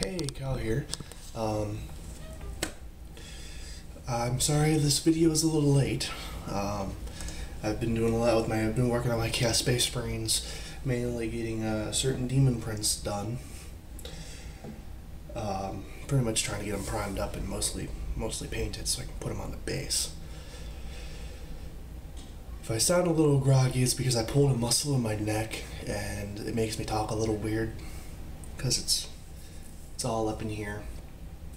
Hey, Cal here. Um, I'm sorry this video is a little late. I've been doing a lot with I've been working on my Chaos Space Marines, mainly getting certain demon prints done. Pretty much trying to get them primed up and mostly painted so I can put them on the base. If I sound a little groggy, it's because I pulled a muscle in my neck and it makes me talk a little weird because it's all up in here.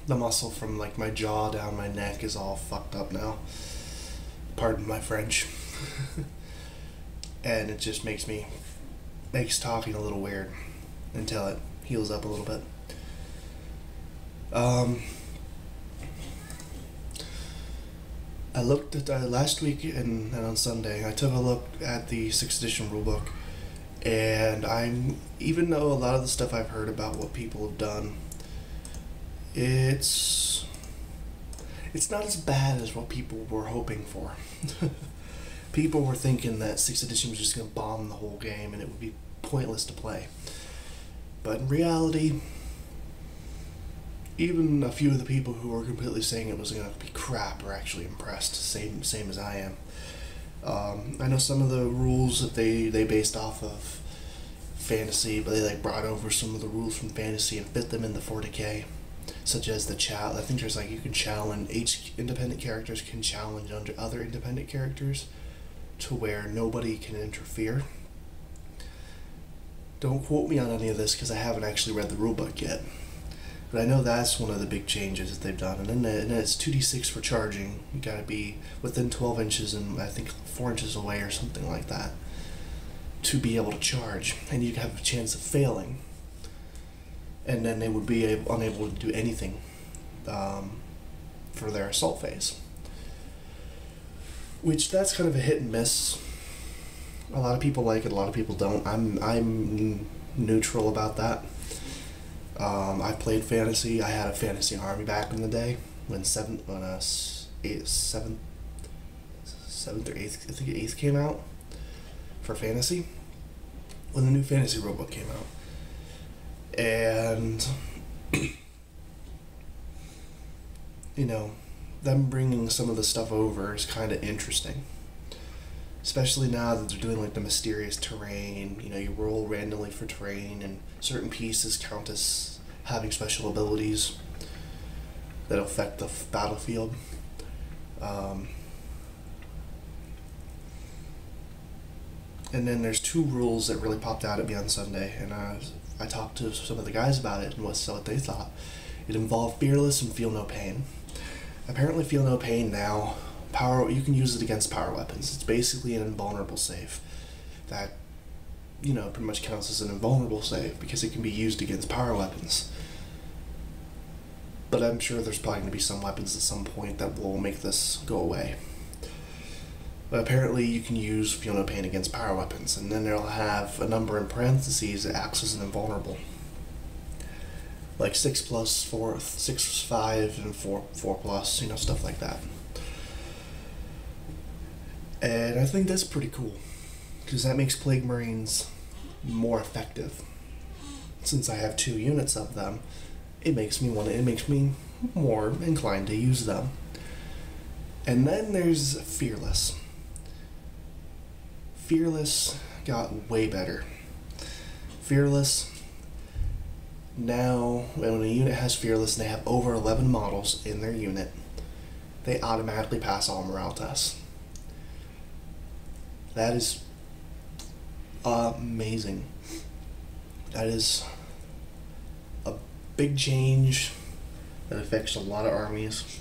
The muscle from like my jaw down my neck is all fucked up now. Pardon my French. And it just makes talking a little weird until it heals up a little bit. I looked at last week and on Sunday. I took a look at the 6th edition rulebook, and even though a lot of the stuff I've heard about what people have done, it's not as bad as what people were hoping for. People were thinking that 6th edition was just going to bomb the whole game and it would be pointless to play. But in reality, even a few of the people who were completely saying it was going to be crap are actually impressed, same as I am. I know some of the rules that they based off of fantasy, but they brought over some of the rules from fantasy and fit them in the 40k, such as the I think there's you can challenge, each independent characters can challenge under other independent characters to where nobody can interfere. Don't quote me on any of this because I haven't actually read the rulebook yet. But I know that's one of the big changes that they've done. And then it's 2d6 for charging. You gotta be within 12 inches and I think 4 inches away or something like that to be able to charge. And you have a chance of failing. And then they would be unable to do anything for their assault phase. Which, that's kind of a hit and miss. A lot of people like it, a lot of people don't. I'm neutral about that. I played fantasy. I had a fantasy army back in the day when 7th or 8th, I think 8th came out for fantasy, when the new fantasy rulebook came out. And you know, them bringing some of the stuff over is kind of interesting, especially now that they're doing the mysterious terrain. You know, you roll randomly for terrain and certain pieces count as having special abilities that affect the battlefield. And then there's 2 rules that really popped out at me on Sunday, and I talked to some of the guys about it and what they thought. It involved Fearless and Feel No Pain. Apparently Feel No Pain now, you can use it against power weapons. It's basically an invulnerable save that, you know, pretty much counts as an invulnerable save because it can be used against power weapons. But I'm sure there's probably going to be some weapons at some point that will make this go away. But apparently you can use Feel No Pain against power weapons, and then they'll have a number in parentheses that acts as an invulnerable. Like 6 plus 4, 6, 5, and 4 plus, you know, stuff like that. And I think that's pretty cool, because that makes Plague Marines more effective. Since I have 2 units of them, it makes me more inclined to use them. And then there's Fearless. Fearless got way better. Fearless, now when a unit has Fearless and they have over 11 models in their unit, they automatically pass all morale tests. That is amazing. That is a big change that affects a lot of armies.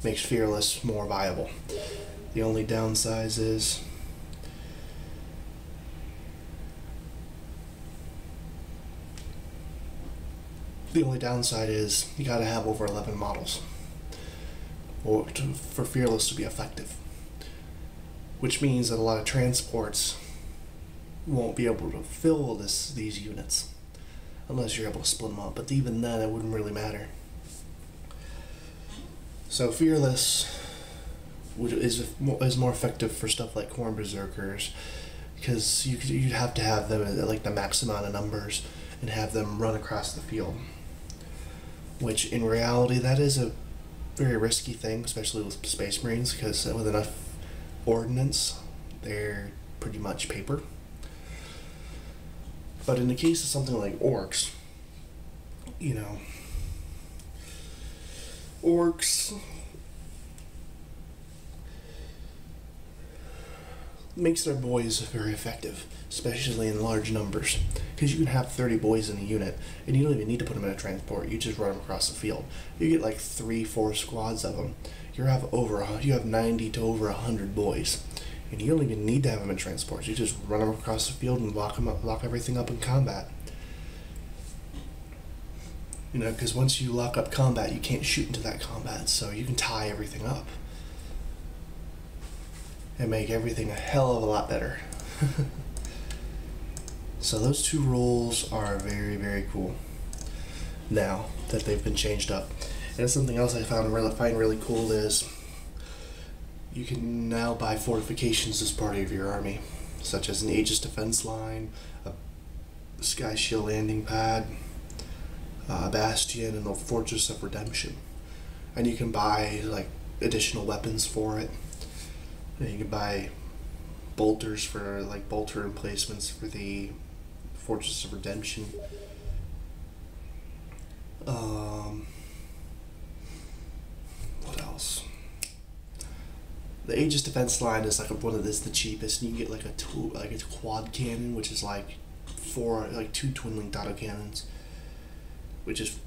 Makes Fearless more viable. The only downside is you gotta have over 11 models for Fearless to be effective. Which means that a lot of transports won't be able to fill these units unless you're able to split them up. But even then, it wouldn't really matter. So Fearless is more effective for stuff like Khorne Berserkers, because you'd have to have them at the max amount of numbers and have them run across the field. which in reality that is a very risky thing, especially with Space Marines, because with enough ordnance, they're pretty much paper. But in the case of something like orcs, you know, orcs makes their boys very effective, especially in large numbers, because you can have 30 boys in a unit and you don't even need to put them in a transport. You just run them across the field. You get like 3-4 squads of them. You have 90 to over 100 boys, and you don't even need to have them in transports. You just run them across the field and lock everything up in combat. You know, because once you lock up combat, you can't shoot into that combat, so you can tie everything up and make everything a hell of a lot better. So those two rules are very, very cool now that they've been changed up. And something else I find really cool is you can now buy fortifications as part of your army, such as an Aegis defense line, a Sky Shield landing pad, a Bastion, and the Fortress of Redemption. And you can buy like additional weapons for it. And you can buy bolters for like bolter emplacements for the Fortress of Redemption. What else? The Aegis defense line is like the cheapest, and you can get like a quad cannon, which is like 2 twin linked autocannons, which is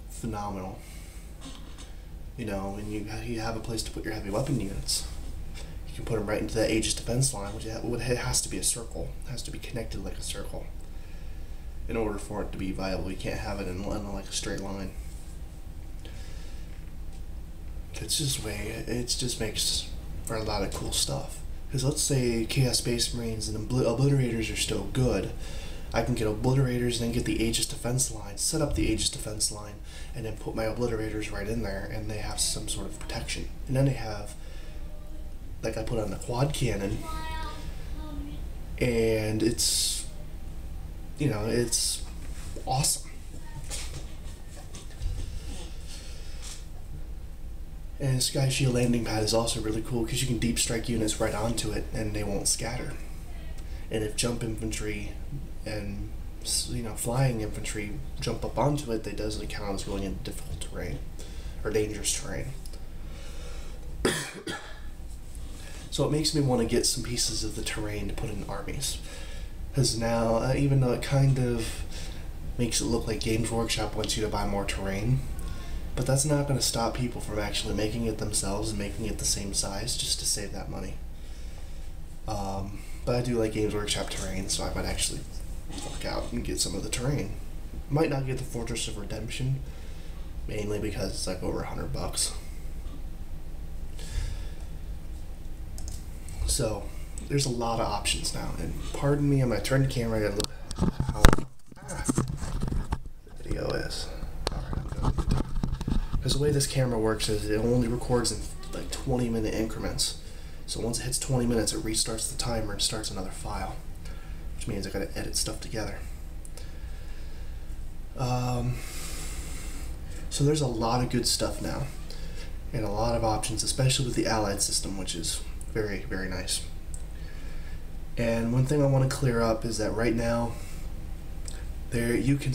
phenomenal. You know, and you have a place to put your heavy weapon units. You can put them right into the Aegis defense line, which it has to be a circle. It has to be connected like a circle in order for it to be viable. You can't have it in like a straight line. It just makes for a lot of cool stuff. Because let's say Chaos Space Marines and Obliterators are still good. I can get Obliterators and then get the Aegis defense line, set up the Aegis defense line, and then put my Obliterators right in there, and they have some sort of protection. And then they have, like I put on the quad cannon, and it's, you know, it's awesome. And Sky Shield landing pad is also really cool because you can deep strike units right onto it and they won't scatter. And if jump infantry and, you know, flying infantry jump up onto it, they doesn't count as going into difficult terrain or dangerous terrain. So it makes me want to get some pieces of the terrain to put in armies. Because now, even though it kind of makes it look like Games Workshop wants you to buy more terrain, but that's not going to stop people from actually making it themselves and making it the same size just to save that money. But I do like Games Workshop terrain, so I might actually fork out and get some of the terrain. Might not get the Fortress of Redemption, mainly because it's like over $100. So there's a lot of options now, and pardon me, I'm gonna turn the camera. I gotta look how the video is. Because the way this camera works is it only records in like 20-minute increments. So once it hits 20 minutes, it restarts the timer and starts another file, which means I gotta edit stuff together. So there's a lot of good stuff now, and a lot of options, especially with the Allied system, which is very, very nice. And one thing I want to clear up is that right now, you can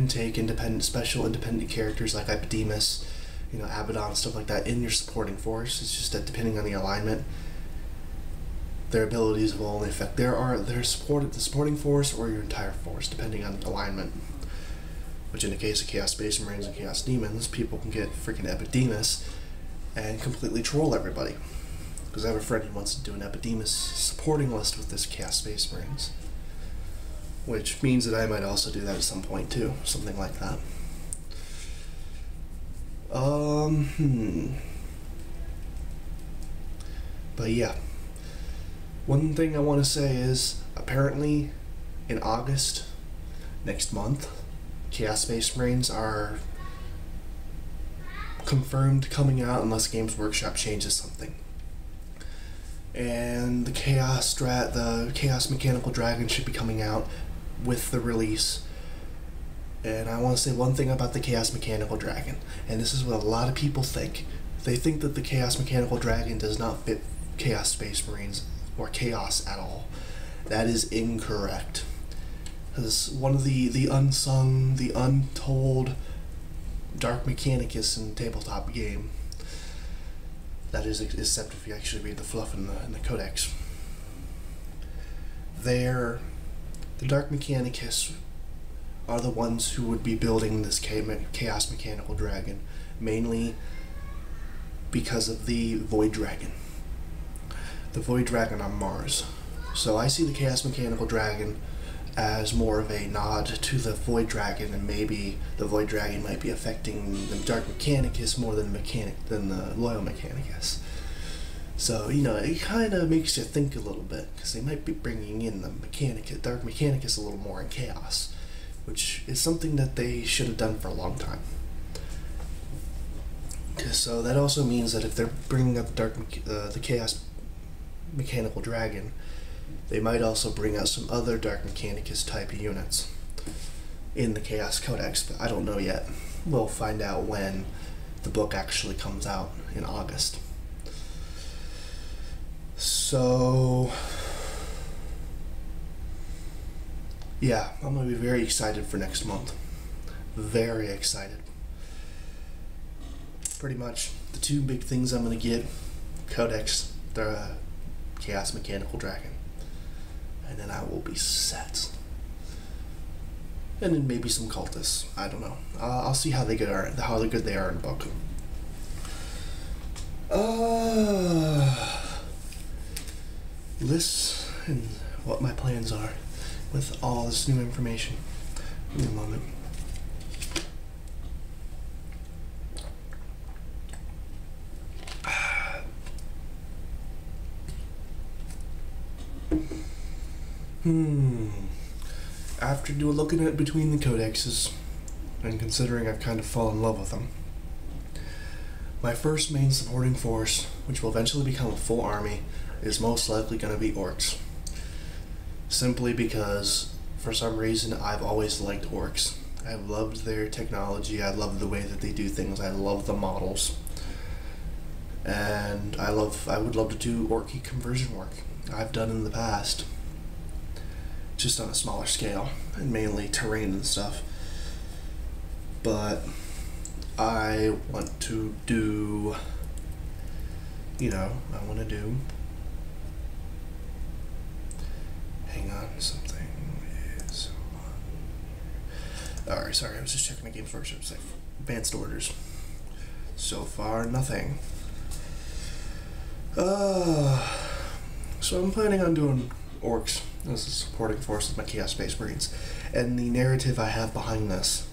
take special independent characters like Epidemus, you know, Abaddon, stuff like that in your supporting force. It's just that depending on the alignment, their abilities will only affect the supporting force or your entire force, depending on alignment. Which in the case of Chaos Space Marines and Chaos Demons, people can get freaking Epidemus and completely troll everybody. Because I have a friend who wants to do an Epidemus supporting list with this Chaos Space Marines. Which means that I might also do that at some point too, something like that. But yeah, one thing I want to say is, apparently in August, next month, Chaos Space Marines are confirmed coming out unless Games Workshop changes something. And the Chaos Mechanical Dragon should be coming out with the release. And I want to say one thing about the Chaos Mechanical Dragon, and this is what a lot of people think. They think that the Chaos Mechanical Dragon does not fit Chaos Space Marines or Chaos at all. That is incorrect. Because one of the unsung, the untold Dark Mechanicus in the tabletop game, that is, except if you actually read the fluff in the Codex, the Dark Mechanicus are the ones who would be building this Chaos Mechanical Dragon, mainly because of the Void Dragon. The Void Dragon on Mars. So I see the Chaos Mechanical Dragon as more of a nod to the Void Dragon, and maybe the Void Dragon might be affecting the Dark Mechanicus more than the Loyal Mechanicus. So, you know, it kind of makes you think a little bit, because they might be bringing in the Dark Mechanicus a little more in Chaos, which is something that they should have done for a long time. So that also means that if they're bringing up the Chaos Mechanical Dragon, they might also bring out some other Dark Mechanicus type units in the Chaos Codex, but I don't know yet. We'll find out when the book actually comes out in August. So, yeah, I'm going to be very excited for next month. Very excited. Pretty much the two big things I'm going to get: Codex, the Chaos Mechanical Dragon. And then I will be set. And then maybe some cultists. I don't know. I'll see how good they are in the book. Lists and what my plans are with all this new information. Give me a moment. After looking at between the codexes, and considering I've kind of fallen in love with them, my first main supporting force, which will eventually become a full army, is most likely going to be orcs. Simply because, for some reason, I've always liked orcs. I loved their technology, I loved the way that they do things, I love the models. And I would love to do orky conversion work. I've done in the past, just on a smaller scale, and mainly terrain and stuff. But I want to do, hang on, something is on. Alright, sorry, I was just checking my Games Workshop site. Advanced orders. So far, nothing. So I'm planning on doing orcs as a supporting force of my Chaos Space Marines. And the narrative I have behind this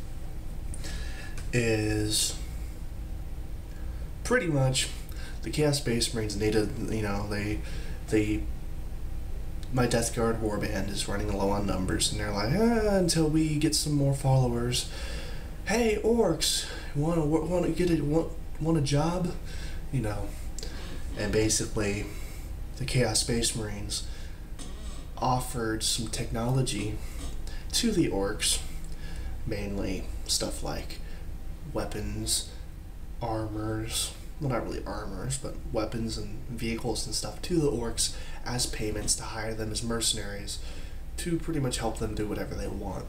is pretty much the Chaos Space Marines needed, my Death Guard warband is running low on numbers, and they're like, until we get some more followers. Hey, orcs, want a job? And basically, the Chaos Space Marines offered some technology to the orcs, mainly stuff like weapons, armors, well, not really armors, but weapons and vehicles and stuff to the orcs as payments to hire them as mercenaries to pretty much help them do whatever they want.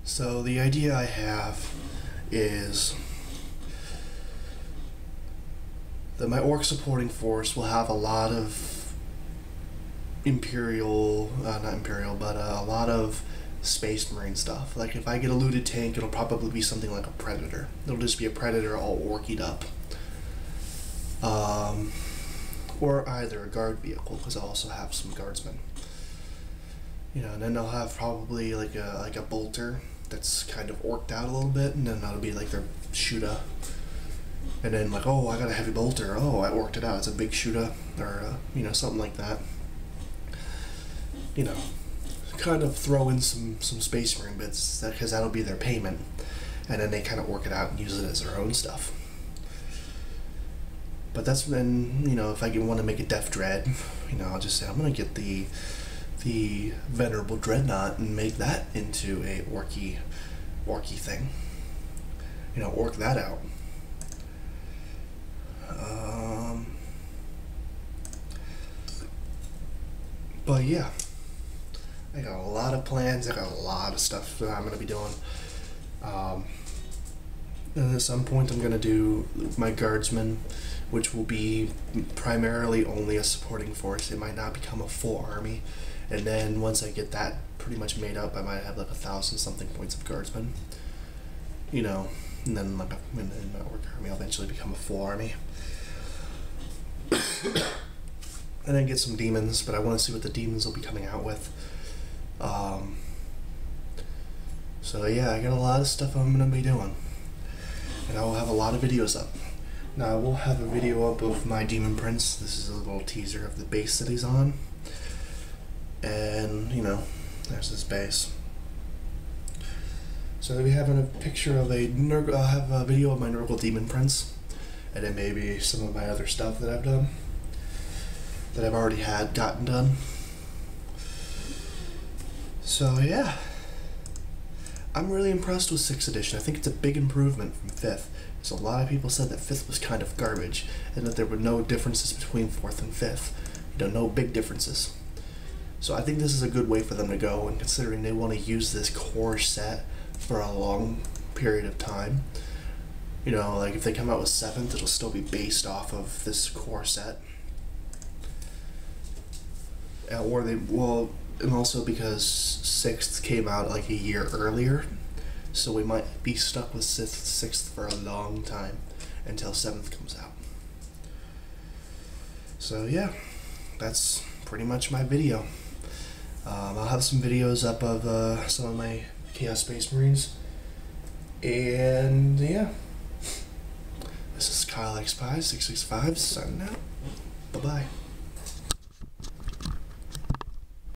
So the idea I have is that my orc supporting force will have a lot of a lot of Space Marine stuff. Like if I get a looted tank, it'll probably be something like a Predator. It'll just be a Predator all orkied up. Or either a guard vehicle, because I'll also have some guardsmen. And then they'll have probably like a bolter that's kind of orked out a little bit, and then that'll be like their shooter. And then like, oh, I got a heavy bolter. Oh, I orked it out. It's a big shooter, or something like that. Kind of throw in some Space Marine bits, because that'll be their payment, and then they kind of work it out and use it as their own stuff. But that's when, if I want to make a Def Dread, I'll just say I'm gonna get the the Venerable Dreadnought and make that into a orky thing. You know, orc that out. But yeah, I got a lot of plans. I got a lot of stuff that I'm gonna be doing. And at some point, I'm gonna do my guardsmen, which will be primarily only a supporting force. It might not become a full army. And then once I get that pretty much made up, I might have like 1,000 something points of guardsmen. You know, and then like my orc army will eventually become a full army. And then get some demons, but I want to see what the demons will be coming out with. So yeah, I got a lot of stuff I'm going to be doing. And I will have a lot of videos up. Now I will have a video up of my Demon Prince. This is a little teaser of the base that he's on. And, you know, there's his base. So I'll be having a picture of I'll have a video of my Nurgle Demon Prince. And then maybe some of my other stuff that I've done. That I've already gotten done. So yeah. I'm really impressed with 6th edition. I think it's a big improvement from 5th. So a lot of people said that 5th was kind of garbage, and that there were no differences between 4th and 5th. You know, no big differences. So I think this is a good way for them to go, and considering they want to use this core set for a long period of time. You know, like if they come out with 7th, it'll still be based off of this core set. Or they will, and also because 6th came out like a year earlier, so we might be stuck with 6th for a long time until 7th comes out. So yeah, that's pretty much my video. I'll have some videos up of some of my Chaos Space Marines, and yeah, this is Kyle X Pie 665 signing out. Bye bye.